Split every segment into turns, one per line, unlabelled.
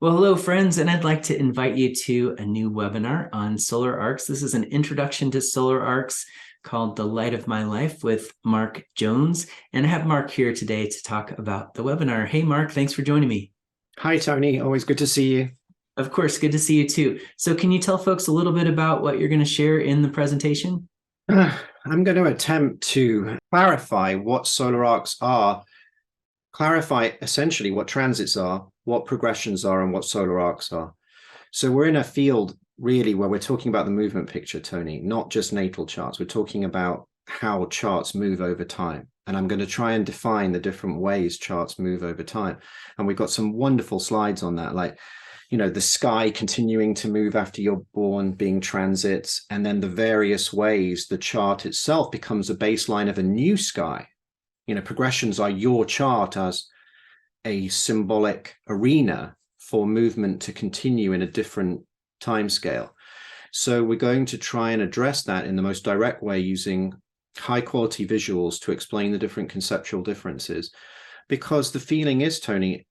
Well, hello, friends, and I'd like to invite you to a new webinar on solar arcs. This is an introduction to solar arcs called The Light of My Life with Mark Jones. And I have Mark here today to talk about the webinar. Hey, Mark, thanks for joining me.
Hi, Tony. Always good to see you.
Of course, good to see you too. So can you tell folks a little bit about what you're going to share in the presentation?
I'm going to attempt to clarify what solar arcs are, clarify essentially what transits are, what progressions are, and what solar arcs are. So we're in a field really where we're talking about the movement picture, Tony, not just natal charts. We're talking about how charts move over time. And I'm going to try and define the different ways charts move over time. And we've got some wonderful slides on that, like the sky continuing to move after you're born, being transits, and then the various ways the chart itself becomes a baseline of a new sky. Progressions are your chart as a symbolic arena for movement to continue in a different time scale. So we're going to try and address that in the most direct way using high quality visuals to explain the different conceptual differences. Because the feeling is, Tony,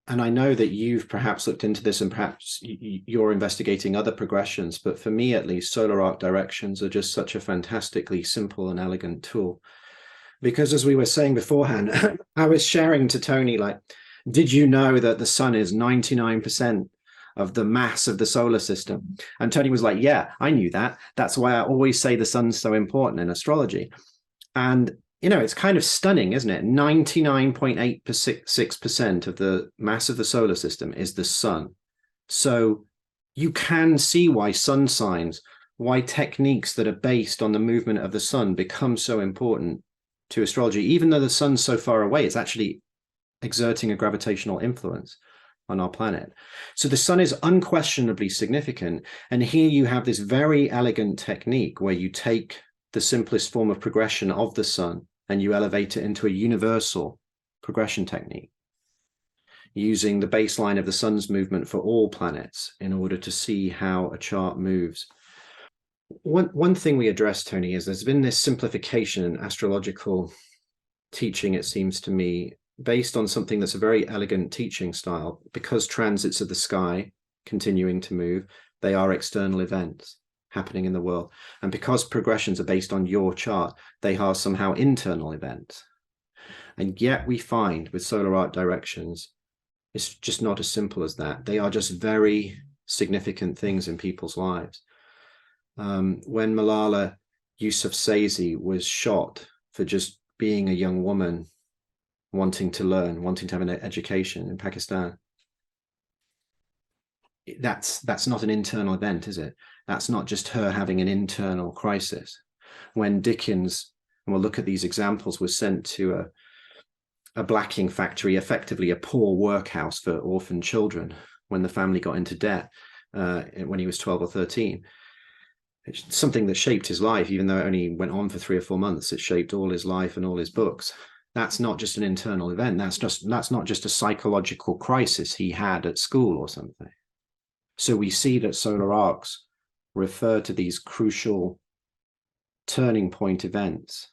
and I know that you've perhaps looked into this and perhaps you're investigating other progressions, but for me at least, solar arc directions are just such a fantastically simple and elegant tool. Because as we were saying beforehand, I was sharing to Tony, did you know that the sun is 99% of the mass of the solar system? And Tony was like, yeah, I knew that. That's why I always say the sun's so important in astrology. And it's kind of stunning, isn't it? 99.86% of the mass of the solar system is the sun. So you can see why sun signs, why techniques that are based on the movement of the sun become so important to astrology. Even though the sun's so far away, it's actually exerting a gravitational influence on our planet. So the sun is unquestionably significant. And here you have this very elegant technique where you take the simplest form of progression of the sun and you elevate it into a universal progression technique using the baseline of the sun's movement for all planets in order to see how a chart moves. One thing we addressed, Tony, is there's been this simplification in astrological teaching, it seems to me, based on something that's a very elegant teaching style. Because transits of the sky continuing to move, they are external events happening in the world. And because progressions are based on your chart, they are somehow internal events. And yet we find with solar arc directions, it's just not as simple as that. They are just very significant things in people's lives. When Malala Yousafzai was shot for just being a young woman, wanting to learn, wanting to have an education in Pakistan, that's not an internal event, is it? That's not just her having an internal crisis. When Dickens, and we'll look at these examples, was sent to a blacking factory, effectively a poor workhouse for orphan children, when the family got into debt when he was 12 or 13. It's something that shaped his life, even though it only went on for 3 or 4 months. It shaped all his life and all his books. That's not just an internal event. That's not just a psychological crisis he had at school or something. So we see that solar arcs refer to these crucial turning point events,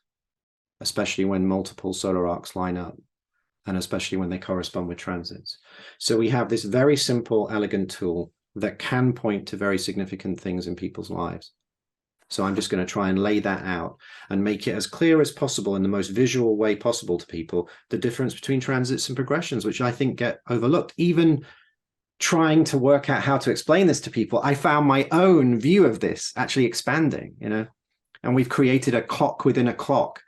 especially when multiple solar arcs line up, and especially when they correspond with transits. So we have this very simple, elegant tool that can point to very significant things in people's lives. So I'm just going to try and lay that out and make it as clear as possible in the most visual way possible to people, the difference between transits and progressions, which I think get overlooked. Even trying to work out how to explain this to people, I found my own view of this actually expanding, and we've created a clock within a clock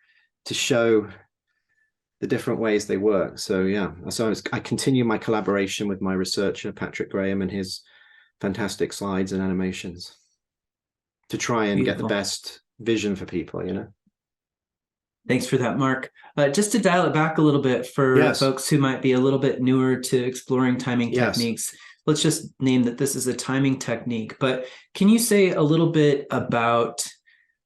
to show the different ways they work. So yeah, so I continue my collaboration with my researcher, Patrick Graham, and his fantastic slides and animations to try and get the best vision for people,
Thanks for that, Mark. Just to dial it back a little bit for folks who might be a little bit newer to exploring timing techniques, let's just name that this is a timing technique. But can you say a little bit about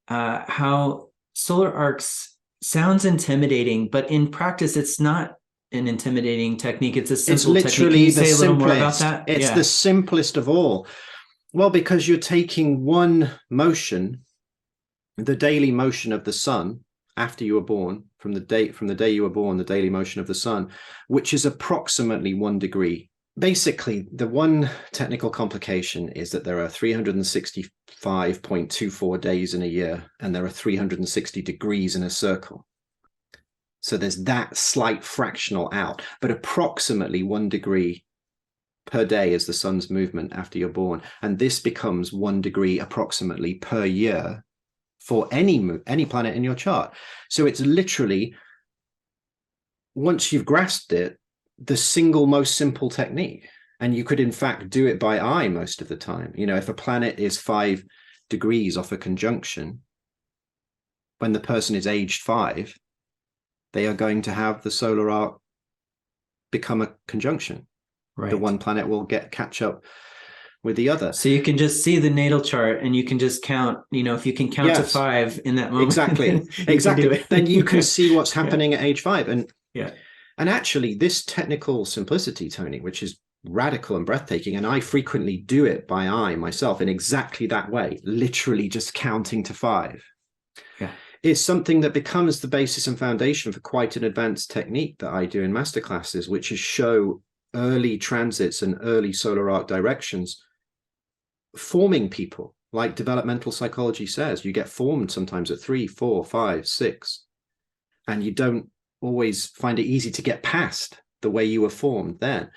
how solar arcs sounds intimidating, but in practice, it's not an intimidating technique. It's a simple technique. Can you say a little more about that?
It's the simplest of all. Well, because you're taking one motion, the daily motion of the sun after you were born, from the day you were born, the daily motion of the sun, which is approximately 1 degree basically, the one technical complication is that there are 365.24 days in a year, and there are 360 degrees in a circle. So there's that slight fractional out, but approximately 1 degree per day is the sun's movement after you're born. And this becomes 1 degree approximately per year for any planet in your chart. So it's literally, once you've grasped it, the single most simple technique. And you could in fact do it by eye most of the time. You know, if a planet is 5 degrees off a conjunction, when the person is aged 5, they are going to have the solar arc become a conjunction. Right. The one planet will catch up with the other.
So you can just see the natal chart and you can just count, you know, if you can count to 5 in that moment.
Exactly. Then you can see what's happening at age 5. And
yeah.
And actually, this technical simplicity, Tony, which is radical and breathtaking, and I frequently do it by eye myself in exactly that way, literally just counting to 5.
Yeah.
Is something that becomes the basis and foundation for quite an advanced technique that I do in masterclasses, which is show early transits and early solar arc directions forming people. Like developmental psychology says, you get formed sometimes at 3, 4, 5, 6, and you don't always find it easy to get past the way you were formed then.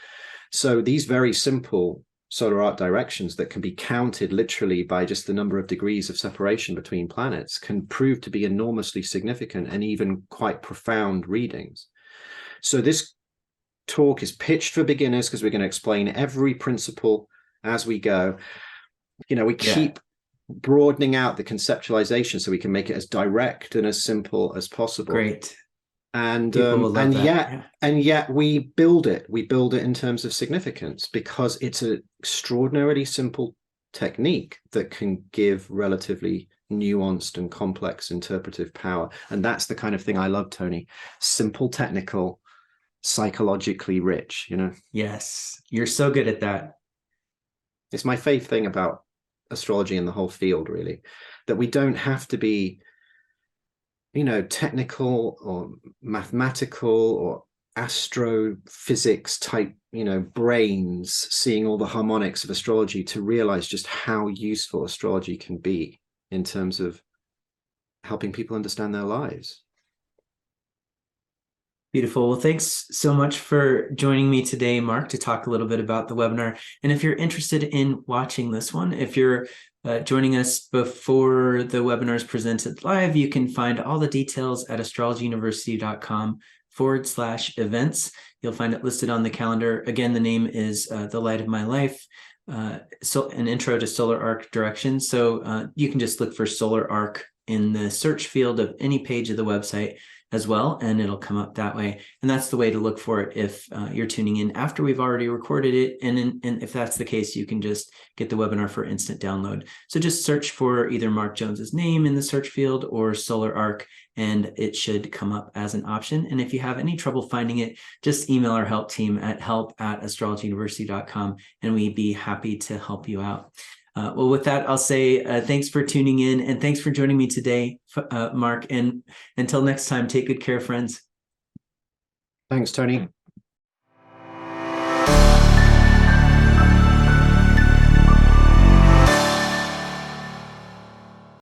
So these very simple solar arc directions that can be counted literally by just the number of degrees of separation between planets can prove to be enormously significant and even quite profound readings. So this talk is pitched for beginners because we're going to explain every principle as we go. You know, we keep broadening out the conceptualization so we can make it as direct and as simple as possible.
Great.
And yet we build it in terms of significance, because it's an extraordinarily simple technique that can give relatively nuanced and complex interpretive power. And that's the kind of thing I love, Tony. Simple, technical, psychologically rich, you know?
Yes, you're so good at that.
It's my favorite thing about astrology and the whole field, really, that we don't have to be, you know, technical or mathematical or astrophysics type, you know, brains seeing all the harmonics of astrology to realize just how useful astrology can be in terms of helping people understand their lives.
Beautiful. Well, thanks so much for joining me today, Mark, to talk a little bit about the webinar. And if you're interested in watching this one, if you're joining us before the webinar is presented live, you can find all the details at astrologyuniversity.com/events. You'll find it listed on the calendar. Again, the name is The Light of My Life, so an intro to solar arc directions. So you can just look for solar arc in the search field of any page of the website as well, and it'll come up that way. And that's the way to look for it if you're tuning in after we've already recorded it. And if that's the case, you can just get the webinar for instant download. So just search for either Mark Jones's name in the search field or Solar Arc, and it should come up as an option. And if you have any trouble finding it, just email our help team at help@astrologyuniversity.com, and we'd be happy to help you out. Well, with that, I'll say thanks for tuning in, and thanks for joining me today, Mark. And until next time, take good care, friends.
Thanks, Tony.